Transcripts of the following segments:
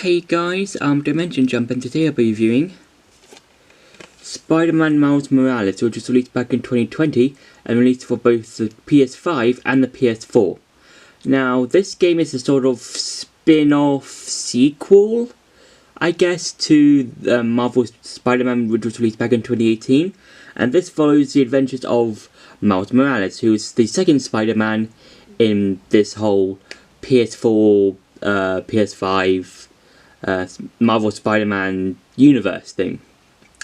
Hey guys, Dimension Jump, and today I'll be reviewing Spider-Man Miles Morales, which was released back in 2020 and released for both the PS5 and the PS4. Now, this game is a sort of spin-off sequel, I guess, to Marvel's Spider-Man, which was released back in 2018, and this follows the adventures of Miles Morales, who is the second Spider-Man in this whole PS4, PS5, Marvel Spider-Man universe thing.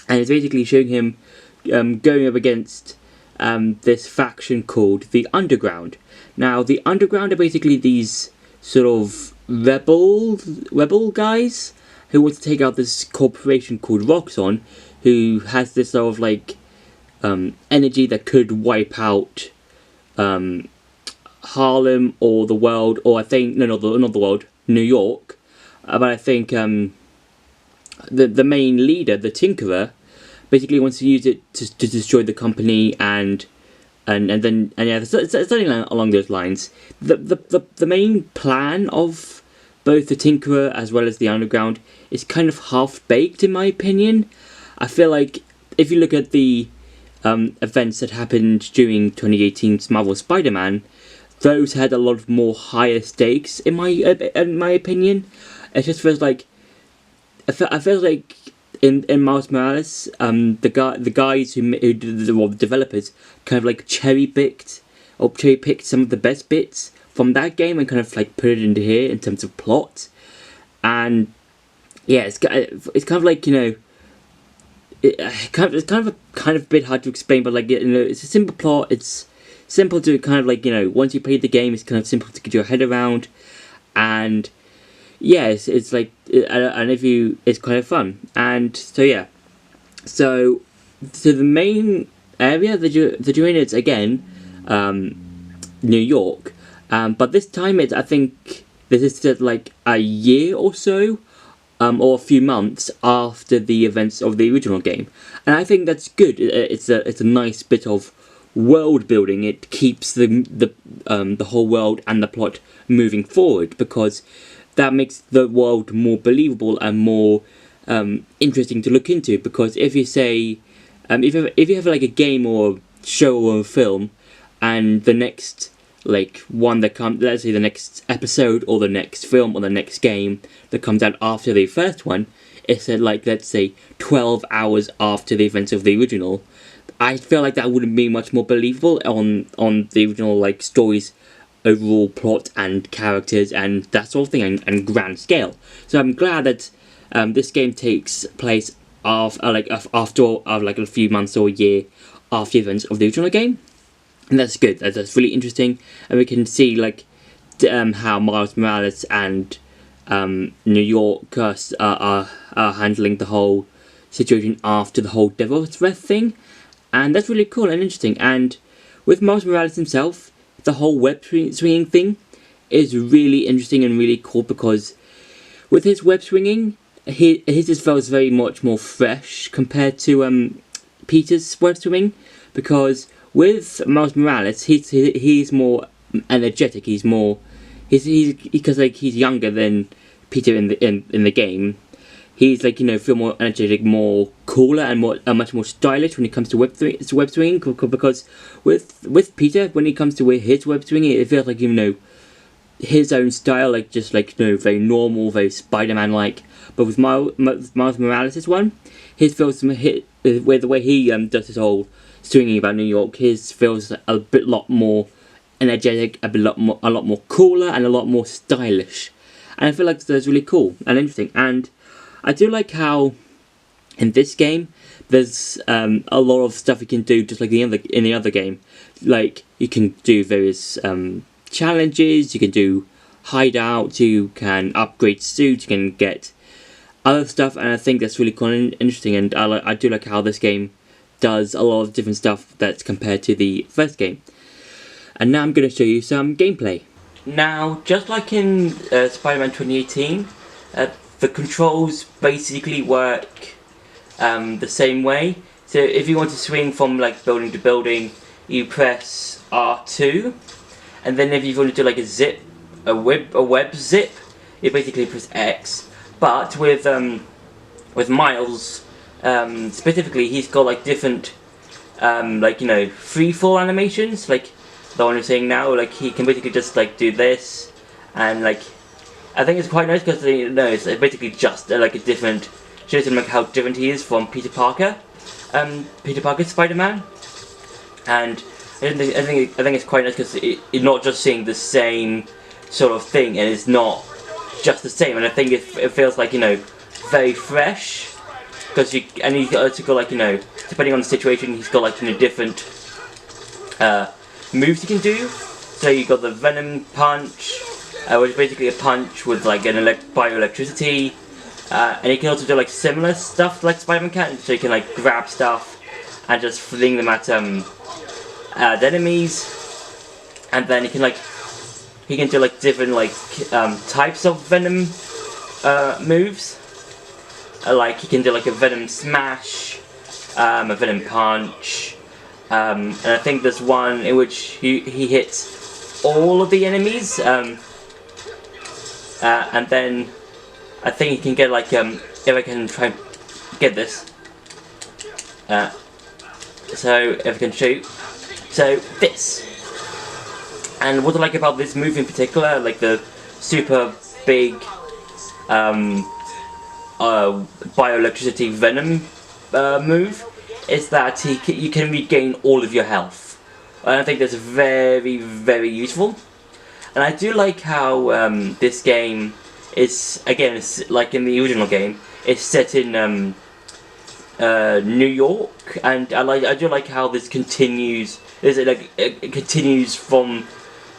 And it's basically showing him going up against this faction called the Underground. Now, the Underground are basically these sort of rebel guys who want to take out this corporation called Roxxon, who has this sort of like energy that could wipe out Harlem or the world, or I think not the world, New York. But I think the main leader, the Tinkerer, basically wants to use it to destroy the company and yeah, something along those lines. The main plan of both the Tinkerer as well as the Underground is kind of half-baked, in my opinion. I feel like if you look at the events that happened during 2018's Marvel Spider-Man, those had a lot more higher stakes, in my opinion. It just feels like I feel like in Miles Morales, the guys who the developers kind of like cherry picked some of the best bits from that game and kind of like put it into here in terms of plot. And yeah, it's kind of like, you know, it's kind of a bit hard to explain, but like, you know, it's a simple plot. It's simple to kind of like, you know, once you play the game, it's kind of simple to get your head around, and yeah, it's like, and if you, it's kind of fun. And so yeah, so the main area that you're in is again New York, but this time it's, I think this is just like a year or so, or a few months after the events of the original game, and I think that's good. It's a nice bit of world building. It keeps the whole world and the plot moving forward, because that makes the world more believable and more interesting to look into. Because if you say, if you have like a game or a show or a film, and the next like one that comes, let's say the next episode or the next film or the next game that comes out after the first one, it's like, let's say 12 hours after the events of the original, I feel like that wouldn't be much more believable on the original like story's overall plot and characters and that sort of thing, and grand scale. So I'm glad that this game takes place after a few months or a year after the events of the original game, and that's good. That's really interesting, and we can see like how Miles Morales and New York are handling the whole situation after the whole Devil's Breath thing, and that's really cool and interesting. And with Miles Morales himself, the whole web swinging thing is really interesting and really cool, because with his web swinging, his just feels very much more fresh compared to Peter's web swinging. Because with Miles Morales, he's more energetic. He's because like he's younger than Peter in the game. He's like, you know, feel more energetic, more cooler, and much more stylish when it comes to web swinging. Because with Peter, when it comes to his web swinging, it feels like, you know, his own style, like just like, you know, very normal, very Spider-Man like. But with Miles Morales' one, his feels with the way he does his whole swinging about New York, his feels a lot more energetic, a lot more cooler, and a lot more stylish. And I feel like that's really cool and interesting. And I do like how in this game there's a lot of stuff you can do, just like in the other game. Like, you can do various challenges, you can do hideouts, you can upgrade suits, you can get other stuff, and I think that's really cool and interesting. And I do like how this game does a lot of different stuff that's compared to the first game. And now I'm going to show you some gameplay. Now, just like in Spider-Man 2018, the controls basically work the same way. So if you want to swing from like building to building, you press R2, and then if you want to do like a web zip, you basically press X. But with Miles, specifically, he's got like different like, you know, free fall animations, like the one I'm saying now. Like he can basically just like do this, and like I think it's quite nice because it's basically just like a different, shows him like how different he is from Peter Parker, Spider-Man, and I think it's quite nice because you're not just seeing the same sort of thing, and it's not just the same. And I think it feels like, you know, very fresh, because he's also got like, you know, depending on the situation, he's got like, you know, different moves he can do. So you got the Venom Punch, which is basically a punch with like an bioelectricity, and he can also do like similar stuff like Spider-Man can. So he can like grab stuff and just fling them at the enemies, and then he can do like different like types of Venom moves. Like he can do like a Venom Smash, a Venom Punch, and I think there's one in which he hits all of the enemies, and then I think he can get like if I can try and get this, so if I can shoot, so this. And what I like about this move in particular, like the super big bioelectricity Venom move, is that you can regain all of your health, and I think that's very, very useful. And I do like how this game is, again, it's like in the original game, it's set in New York, and I do like how this continues. It continues from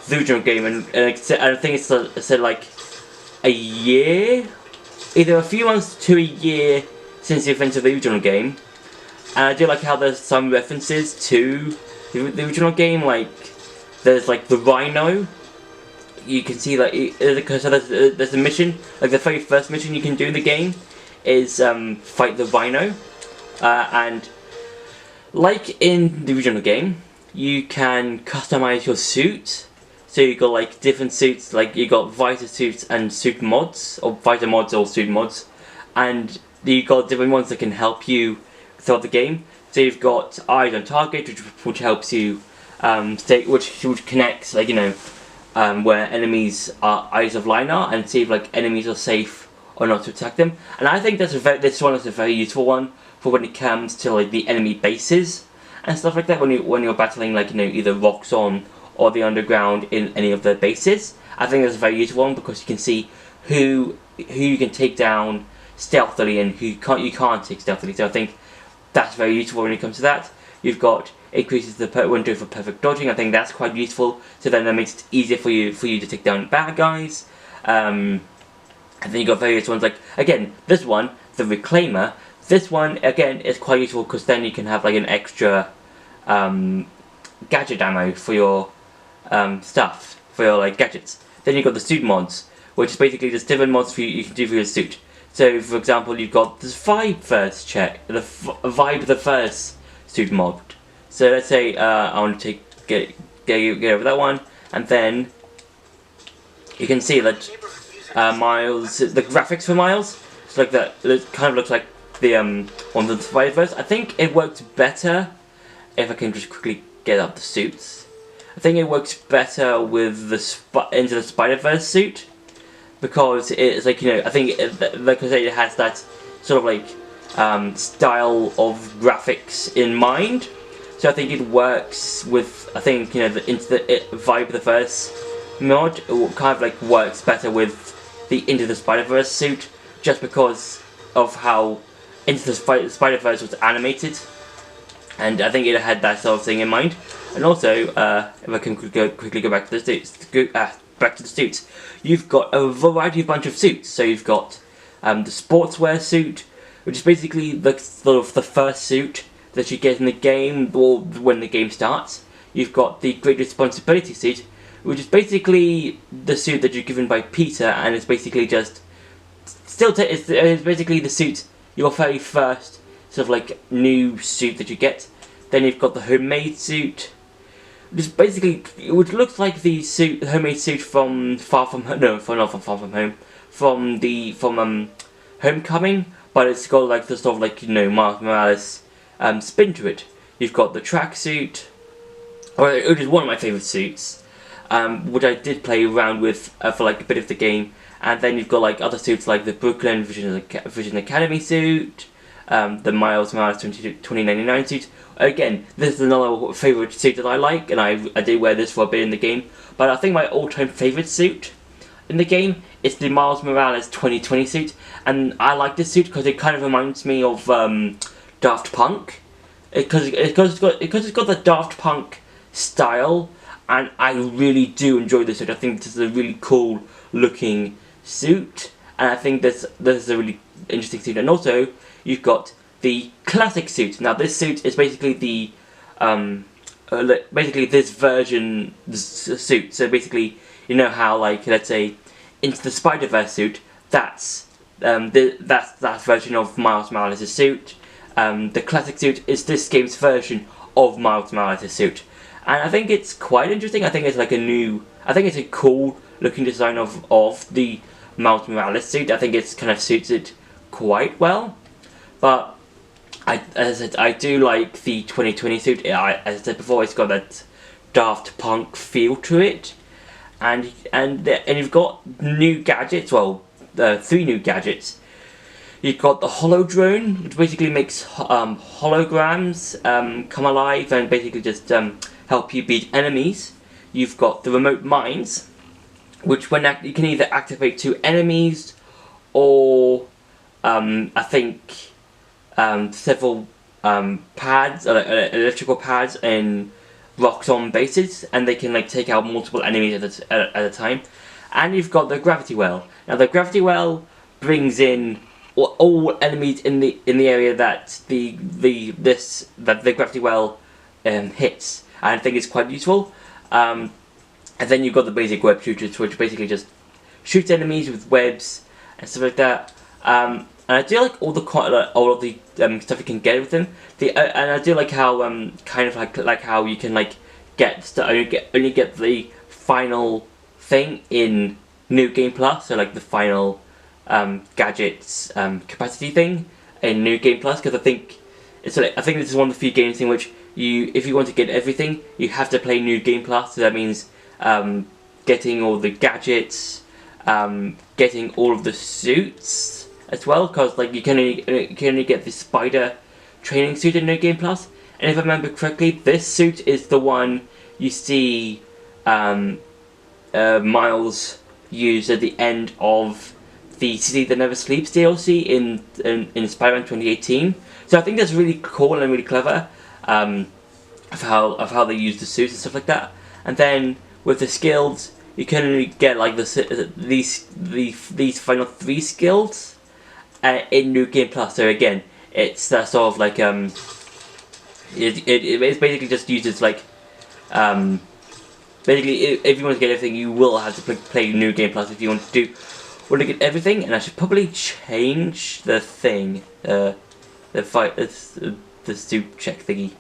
the original game, and I think it's said like a year, either a few months to a year since the events of the original game. And I do like how there's some references to the original game, like there's like the Rhino. You can see that there's a mission, like the very first mission you can do in the game is fight the Rhino, and like in the original game, you can customize your suit. So you got like different suits, like you got visor suits and suit mods, or visor mods or suit mods, and you got different ones that can help you throughout the game. So you've got eyes on target, which helps you which connects, like, you know, where enemies are eyes of line are, and see if like enemies are safe or not to attack them. And I think this one is a very useful one for when it comes to like the enemy bases and stuff like that. When you're battling, like, you know, either Roxxon or the underground in any of their bases, I think that's a very useful one, because you can see who you can take down stealthily and who you can't take stealthily. So I think that's very useful when it comes to that. You've got increases the window for perfect dodging. I think that's quite useful. So then that makes it easier for you to take down bad guys. And then you got various ones, like, again, this one, the Reclaimer. This one again is quite useful, because then you can have like an extra gadget ammo for your stuff, for your like gadgets. Then you've got the suit mods, which is basically just different mods you can do for your suit. So for example, you've got this Vibe the first suit mod. So let's say I want to get over that one, and then you can see that Miles, the graphics for Miles, it's like that. It kind of looks like the on the Spider-Verse. I think it works better if I can just quickly get up the suits. I think it works better with the Into the Spider-Verse suit, because it's like, you know, I think like I say, it has that sort of like style of graphics in mind. So I think it works with, I think, you know, the Vibe the Verse mod, it kind of like works better with the Into the Spider-Verse suit, just because of how Into the Spider-Verse was animated, and I think it had that sort of thing in mind. And also, if I can quickly go back to the suits, you've got a variety, bunch of suits. So you've got the Sportswear Suit, which is basically the sort of the first suit that you get in the game, or when the game starts. You've got the Great Responsibility Suit, which is basically the suit that you're given by Peter, and it's basically just it's basically the suit, your very first sort of like new suit that you get. Then you've got the Homemade Suit, which is basically, which looks like the Homemade Suit from Far From Home. No, not from Far From Home. From Homecoming, but it's got like the sort of like, you know, Miles Morales spin to it. You've got the tracksuit, or it is one of my favourite suits, which I did play around with for like a bit of the game. And then you've got like other suits like the Brooklyn Vision Academy suit, the Miles Morales 2099 suit. Again, this is another favourite suit that I like, and I did wear this for a bit in the game. But I think my all-time favourite suit in the game is the Miles Morales 2020 suit, and I like this suit because it kind of reminds me of Daft Punk, because it's got the Daft Punk style, and I really do enjoy this suit. I think this is a really cool looking suit, and I think this is a really interesting suit. And also, you've got the classic suit. Now, this suit is basically the basically this version suit. So basically, you know how, like, let's say Into the Spider-Verse suit. That's that version of Miles Morales' suit. The classic suit is this game's version of Miles Morales' suit, and I think it's quite interesting. I think it's like I think it's a cool looking design of the Miles Morales suit. I think it's kind of suits it quite well. But as I said, I do like the 2020 suit. As I said before, it's got that Daft Punk feel to it, and you've got new gadgets. Well, 3 new gadgets. You've got the Holo Drone, which basically makes holograms come alive and basically just help you beat enemies. You've got the Remote Mines, which you can either activate to enemies or I think several pads, electrical pads in Roxxon bases, and they can like take out multiple enemies at a time. And you've got the Gravity Well. Now the Gravity Well brings in all enemies in the area that the Gravity Well hits, and I think it's quite useful. And then you've got the basic Webshooters, which basically just shoots enemies with webs and stuff like that. And I do like all of the stuff you can get with them. And I do like how kind of like how you can like only get the final thing in New Game Plus, so like the final gadgets capacity thing in New Game Plus, because I think this is one of the few games in which if you want to get everything, you have to play New Game Plus. So that means getting all the gadgets, getting all of the suits as well, because like you can only get the Spider training suit in New Game Plus. And if I remember correctly, this suit is the one you see Miles use at the end of the City That Never Sleeps DLC in Spider-Man 2018. So I think that's really cool and really clever of how they use the suits and stuff like that. And then with the skills, you can only get like these final 3 skills in New Game Plus. So again, it's that sort of like it's basically just uses like basically if you want to get everything, you will have to play New Game Plus if you want to get everything. And I should probably change the thing, the suit check thingy.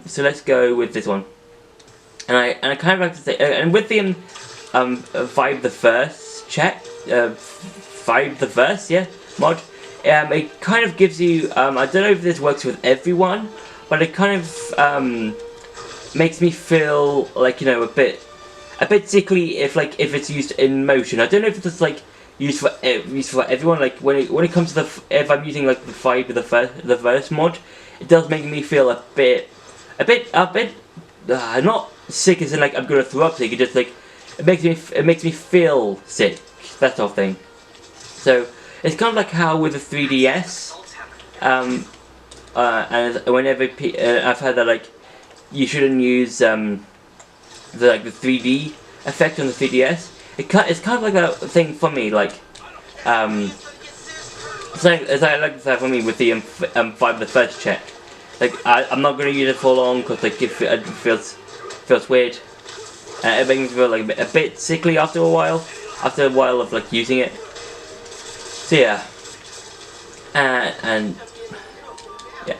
So let's go with this one. And I kind of like to say, and with the Vibe the Verse check, Vibe the Verse, yeah, mod, it kind of gives you, I don't know if this works with everyone, but it kind of makes me feel like, you know, a bit sickly if it's used in motion. I don't know if it's like used for everyone. Like when it comes to if I'm using like the Vibe the Verse mod, it does make me feel a bit not sick as in like I'm gonna throw up sick. It just like it makes me feel sick, that sort of thing. So it's kind of like how with the 3DS, and whenever I've heard that like you shouldn't use the 3D effect on the 3DS. It's kind of like a thing for me, like it's like that for me with the Vibe the First check. Like I'm not gonna use it for long because like it feels weird. It makes me feel like a bit sickly after a while of like using it. So yeah, and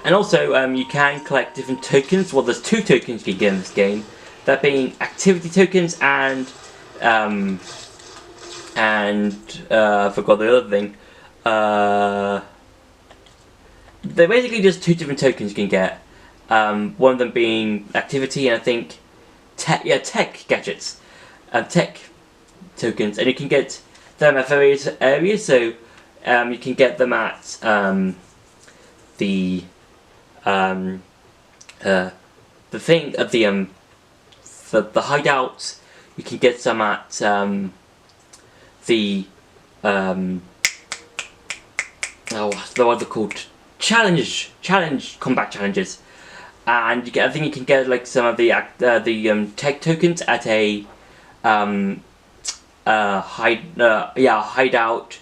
also you can collect different tokens. Well, there's 2 tokens you can get in this game. That being activity tokens and I forgot the other thing. they're basically just 2 different tokens you can get. One of them being activity, and I think tech gadgets, tech tokens, and you can get them at various areas. So you can get them at the thing of the hideouts. You can get some at the what are they called? Challenge combat challenges, and you get. I think you can get like some of the tech tokens at a hideout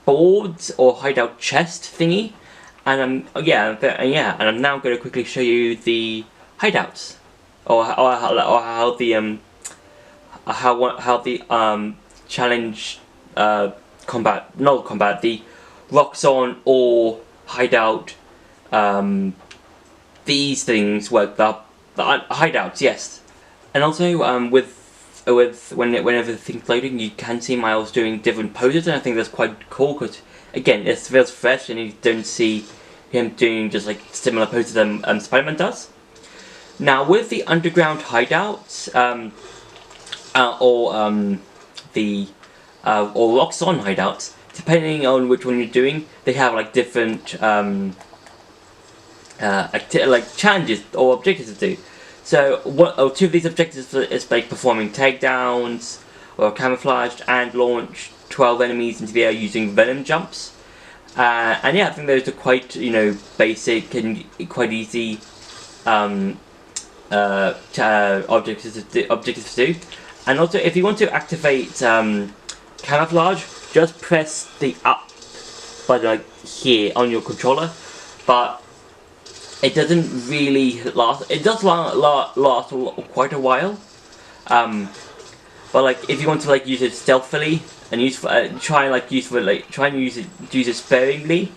boards or hideout chest thingy, and and I'm now going to quickly show you the hideouts, or how the challenge the rocks on or hideout these things work, the hideouts, yes. And also whenever the thing's loading, you can see Miles doing different poses, and I think that's quite cool because again it feels fresh and you don't see him doing just like similar poses that Spider-Man does. Now with the underground hideouts or rocks on hideouts, depending on which one you're doing, they have like different like challenges or objectives to do. So 2 of these objectives is like performing takedowns or camouflaged and launch 12 enemies into the air using venom jumps. And yeah, I think those are quite basic and quite easy objectives to do. And also, if you want to activate camouflage, just press the up button like here on your controller, but it doesn't really last. It does last quite a while, but like if you want to like use it stealthily and try and use it sparingly,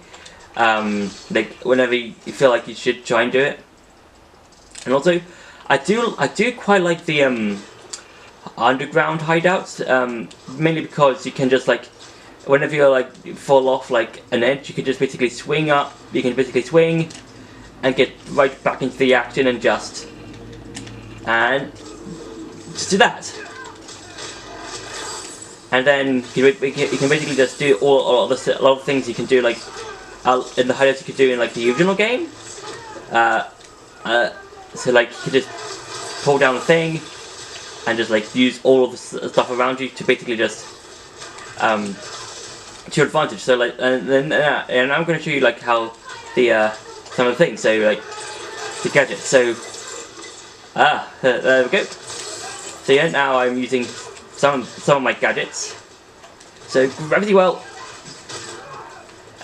like whenever you feel like you should try and do it. And also, I do quite like the underground hideouts, mainly because you can just like, whenever you like fall off like an edge, you can just basically swing up. You can basically swing and get right back into the action and just do that. And then you can basically just do a lot of things you can do like in the hideouts you could do in like the original game. So like you can just pull down the thing and just like use all of the stuff around you to basically just to your advantage. So like and I'm going to show you like how the some of the things. So like the gadgets. So there we go. So yeah, now I'm using some of my gadgets. So gravity well,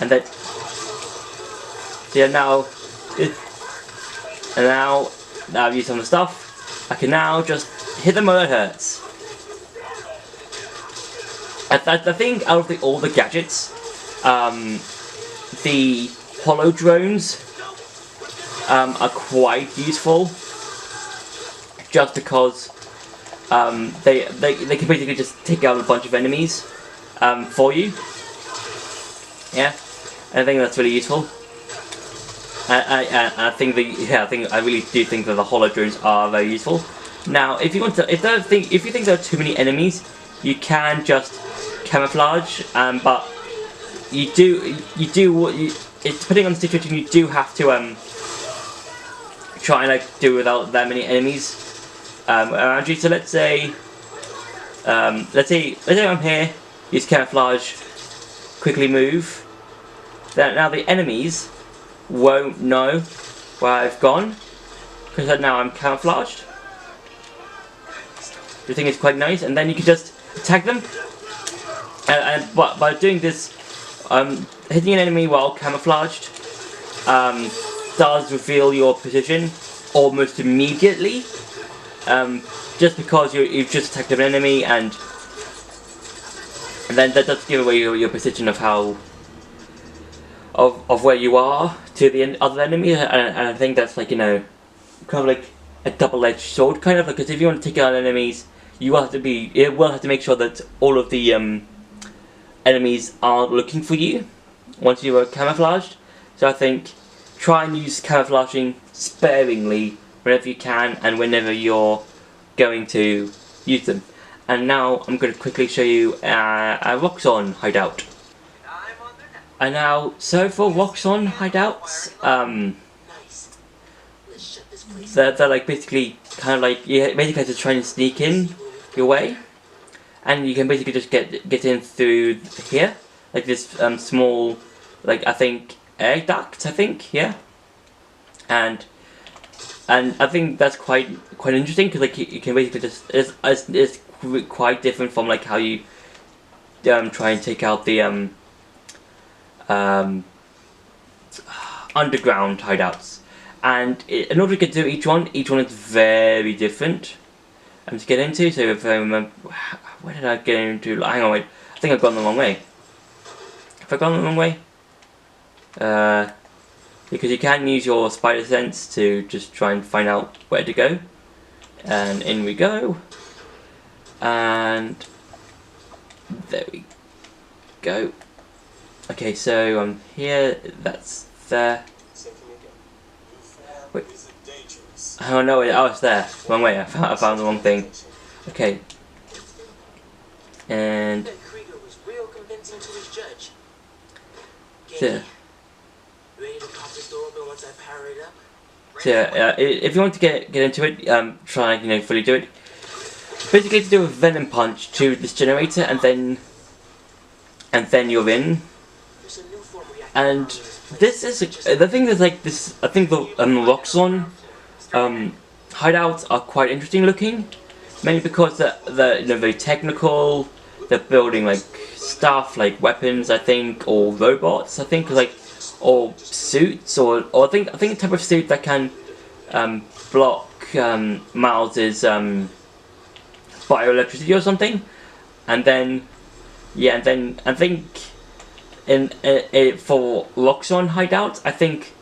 and then so yeah, now I've used some of the stuff. I can now just hit them where it hurts. I think out of all the gadgets, the hollow drones are quite useful, just because they can basically just take out a bunch of enemies for you. Yeah, and I think that's really useful. I really do think that the hollow drones are very useful. Now, if you think there are too many enemies, you can just camouflage. But it's depending on the situation, you do have to try and like do without that many enemies around you. So let's say I'm here, use camouflage, quickly move. Now the enemies won't know where I've gone because now I'm camouflaged. The thing is quite nice, and then you can just attack them. But by doing this, hitting an enemy while camouflaged does reveal your position almost immediately. Just because you've just attacked an enemy, and then that does give away your position of how of where you are to the other enemy, and I think that's like kind of like a double-edged sword, kind of, because if you want to take out enemies, you will have to make sure that all of the enemies are looking for you. once you are camouflaged. So I think try and use camouflaging sparingly whenever you can and whenever you're going to use them. And now I'm going to quickly show you a Roxxon hideout. And now, so for Roxxon hideouts, they're like basically kind of like, you basically have to try and sneak in your way. And you can basically just get in through here, like this small, like I think air duct, I think, yeah. And I think that's quite interesting because like you can basically just it's quite different from like how you try and take out the underground hideouts. And in order to get to each one is very different to get into. So if I remember, where did I get into? Hang on, wait. I think I've gone the wrong way. Have I gone the wrong way? Because you can use your spider sense to just try and find out where to go. And in we go. And there we go. Okay, so I'm here. That's there. Wait. Oh no, it's there. Wrong way. I found the wrong thing. Okay. And so, if you want to get into it, try and fully do it. Basically, to do a venom punch to this generator, and then you're in. And this is the thing that's like this. I think the Roxxon hideouts are quite interesting looking, mainly because they're very technical. They're building like stuff like weapons, I think, or robots, I think, like, or suits, or I think a type of suit that can block Miles's bioelectricity or something. And then I think in for Roxxon hideouts, I think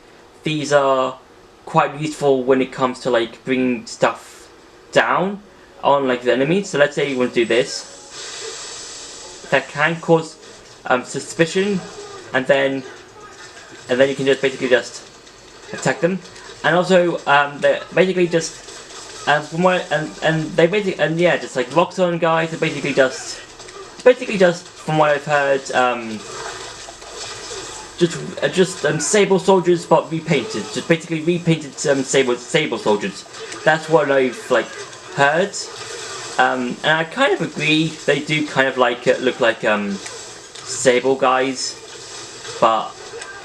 these are quite useful when it comes to like bringing stuff down on like the enemy. So let's say you want to do this. That can cause suspicion, and then you can just basically just attack them. And also they basically just from what and they basically just like Roxxon guys are basically just from what I've heard just Sable soldiers but repainted, just basically repainted Sable soldiers. That's what I've like heard. And I kind of agree. They do kind of like look like Sable guys, but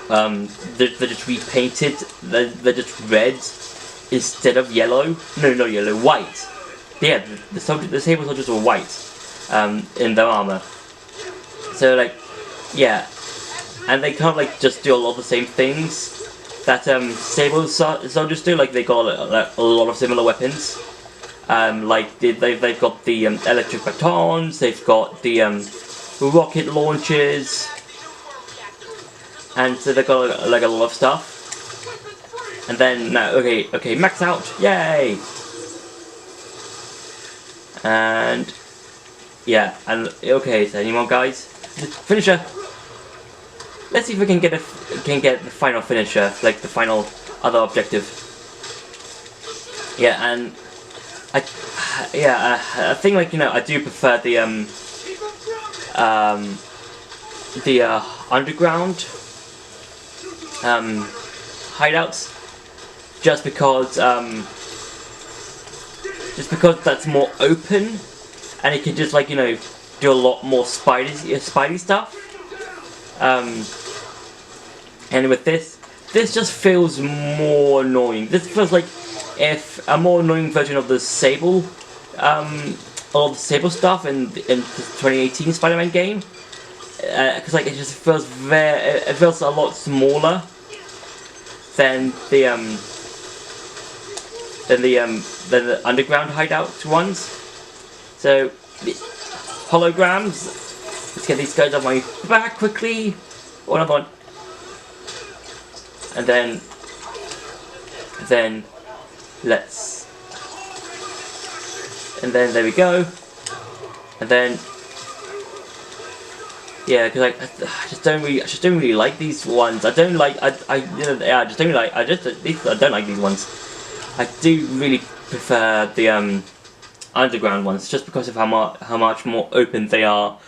they're just repainted. They're just red instead of yellow. No, not yellow, white. Yeah, the Sable soldiers were white in their armor. So like, yeah, and they kind of like just do a lot of the same things that Sable soldiers do. Like they got a lot of similar weapons. Like they've got the electric batons, they've got the rocket launchers, and so they've got like a lot of stuff. And then now, okay, max out, yay! And yeah, and okay, so any more guys? Finisher. Let's see if we can get the final finisher, like the final other objective. Yeah, and I think like I do prefer the underground hideouts, just because that's more open, and you can just like do a lot more Spidey stuff. And with this just feels more annoying. This feels like if a more annoying version of the Sable, all the Sable stuff in the 2018 Spider-Man game, because like it just feels it feels a lot smaller than the underground hideout ones. So the holograms. Let's get these guys off my back quickly. One of one. And then there we go. And then Yeah, because I just don't really like these ones. I don't like I just don't really like I don't like these ones. I do really prefer the underground ones, just because of how much more open they are,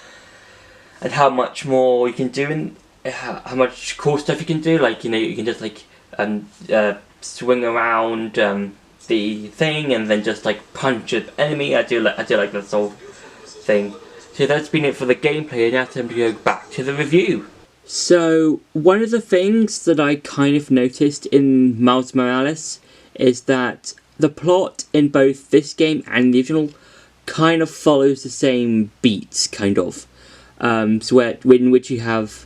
and how much more you can do, and how much cool stuff you can do. Like, you can just like swing around the thing and then just like punch an enemy. I do like that whole thing. So that's been it for the gameplay, and now it's time to go back to the review. So, one of the things that I kind of noticed in Miles Morales is that the plot in both this game and the original kind of follows the same beats, kind of. So in which you have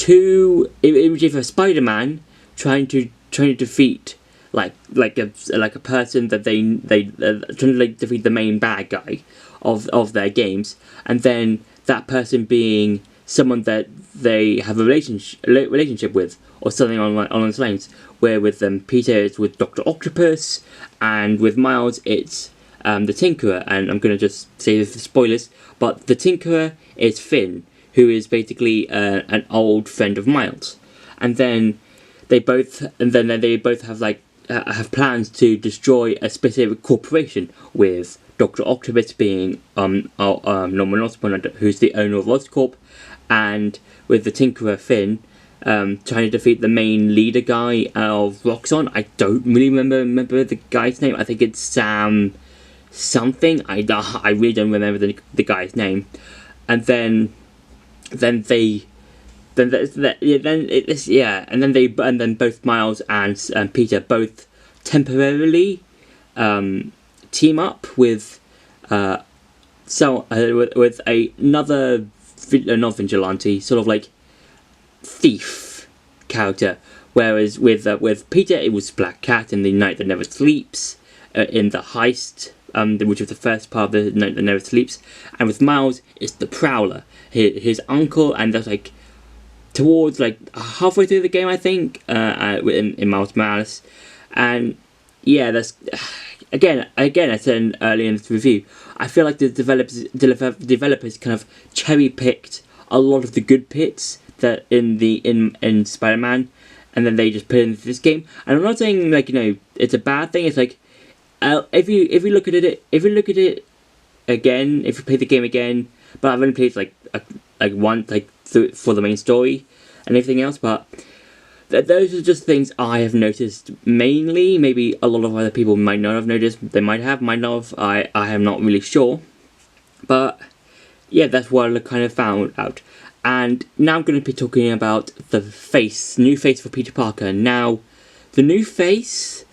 in which you have Spider-Man trying to defeat like a person that they trying to like defeat the main bad guy of their games, and then that person being someone that they have a relationship with, or something on those lines. Where with Peter it's with Dr. Octopus, and with Miles it's the Tinkerer. And I'm gonna just say this for spoilers, but the Tinkerer is Finn, who is basically an old friend of Miles, and then they both have have plans to destroy a specific corporation, with Dr. Octopus being Norman Osborn, who's the owner of Oscorp, and with the Tinkerer Finn trying to defeat the main leader guy of Roxxon. I don't really remember the guy's name. I think it's Sam something. I really don't remember the guy's name. And then both Miles and Peter both temporarily team up with with another not vigilante, sort of like thief character. Whereas with Peter it was Black Cat in The Night That Never Sleeps, in the heist, which was the first part of The Night That Never Sleeps, and with Miles it's the Prowler, his uncle, and that's like towards like halfway through the game, I think, in Miles Morales. And yeah, that's again I said earlier in this review, I feel like the developers kind of cherry picked a lot of the good bits that in Spider-Man, and then they just put it into this game. And I'm not saying like it's a bad thing. It's like if you look at it again, if you play the game again, but I've only played once for the main story and everything else, but those are just things I have noticed mainly. Maybe a lot of other people might not have noticed. They might not have. I am not really sure. But yeah, that's what I kind of found out. And now I'm going to be talking about the new face for Peter Parker. Now, the new face,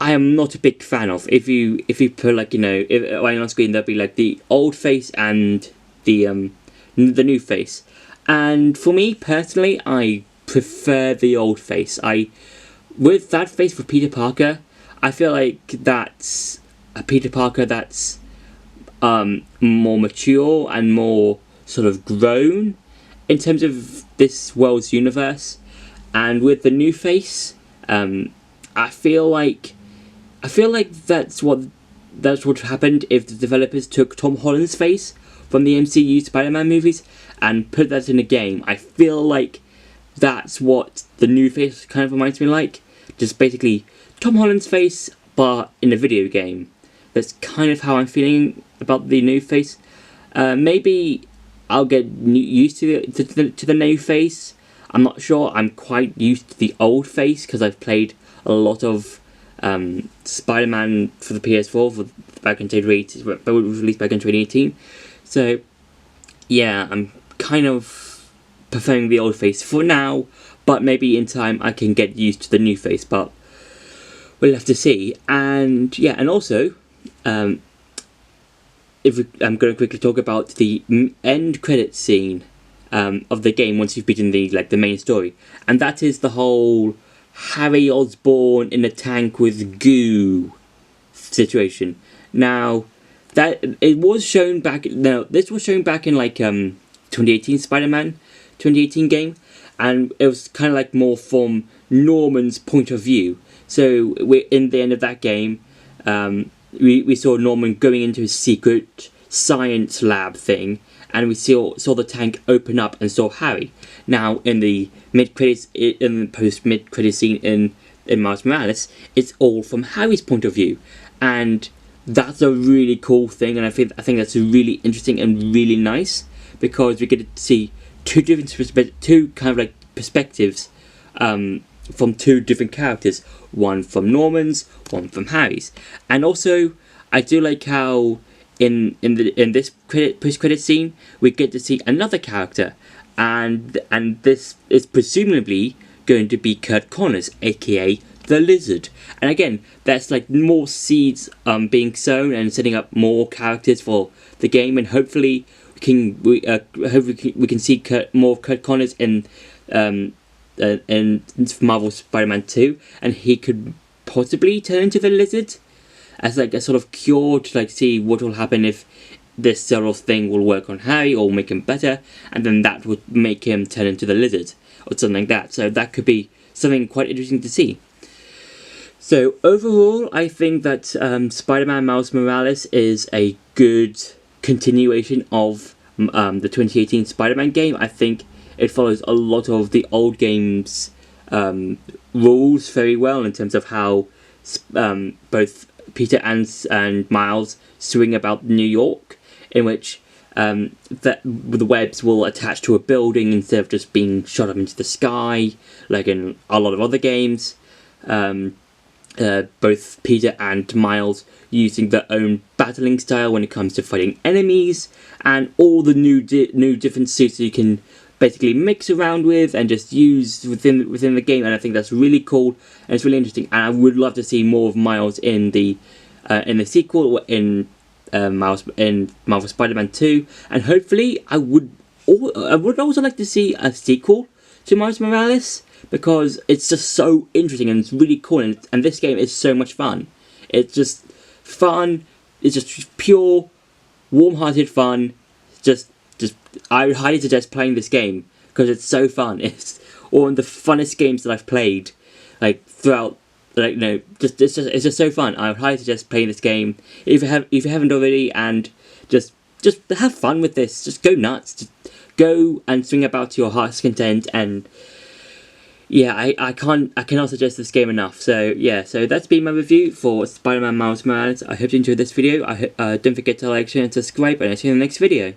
I am not a big fan of. If you put right on screen, there'll be like the old face and the new face. And for me personally, I prefer the old face. With that face for Peter Parker, I feel like that's a Peter Parker that's more mature and more sort of grown in terms of this world's universe. And with the new face, I feel like that's what happened if the developers took Tom Holland's face from the MCU Spider-Man movies and put that in a game. I feel like that's what the new face kind of reminds me like. Just basically Tom Holland's face, but in a video game. That's kind of how I'm feeling about the new face. Maybe I'll get used to the new face. I'm not sure. I'm quite used to the old face because I've played a lot of Spider-Man for the PS4 back in 2018, but it was released back in 2018. So yeah, I'm kind of preferring the old face for now, but maybe in time I can get used to the new face, but we'll have to see. And yeah, and also I'm going to quickly talk about the end credit scene of the game once you've beaten the main story, and that is the whole Harry Osborn in a tank with goo situation. Now, this was shown back in 2018 Spider-Man 2018 game, and it was kind of like more from Norman's point of view. So in the end of that game, we saw Norman going into his secret science lab thing, and we saw the tank open up and saw Harry. Now in the post-mid-credits scene in Miles Morales, it's all from Harry's point of view, and that's a really cool thing, and I think that's really interesting and really nice, because we get to see two kind of like perspectives from two different characters, one from Norman's, one from Harry's. And also I do like how in this post-credit scene we get to see another character, and this is presumably going to be Kurt Connors, aka the Lizard. And again, that's like more seeds being sown and setting up more characters for the game, and hopefully we can see more of Kurt Connors in Marvel Spider-Man 2, and he could possibly turn into the Lizard as like a sort of cure to like see what will happen if this sort of thing will work on Harry or make him better, and then that would make him turn into the Lizard or something like that. So that could be something quite interesting to see. So overall, I think that Spider-Man Miles Morales is a good continuation of the 2018 Spider-Man game. I think it follows a lot of the old game's rules very well in terms of how both Peter and Miles swing about New York, in which the webs will attach to a building instead of just being shot up into the sky like in a lot of other games. Both Peter and Miles using their own battling style when it comes to fighting enemies, and all the new different suits that you can basically mix around with and just use within the game. And I think that's really cool and it's really interesting, and I would love to see more of Miles in the sequel, or in Marvel Spider-Man 2, and hopefully I would also like to see a sequel to Miles Morales, because it's just so interesting and it's really cool, and this game is so much fun. It's just fun. It's just pure, warm-hearted fun. I would highly suggest playing this game because it's so fun. It's one of the funnest games that I've played, like throughout. Like, it's just so fun. I would highly suggest playing this game if you haven't already, and just have fun with this. Just go nuts. Just go and swing about to your heart's content. And yeah, I cannot suggest this game enough. So yeah, so that's been my review for Spider-Man Miles Morales. I hope you enjoyed this video. Don't forget to like, share, and subscribe, and I'll see you in the next video.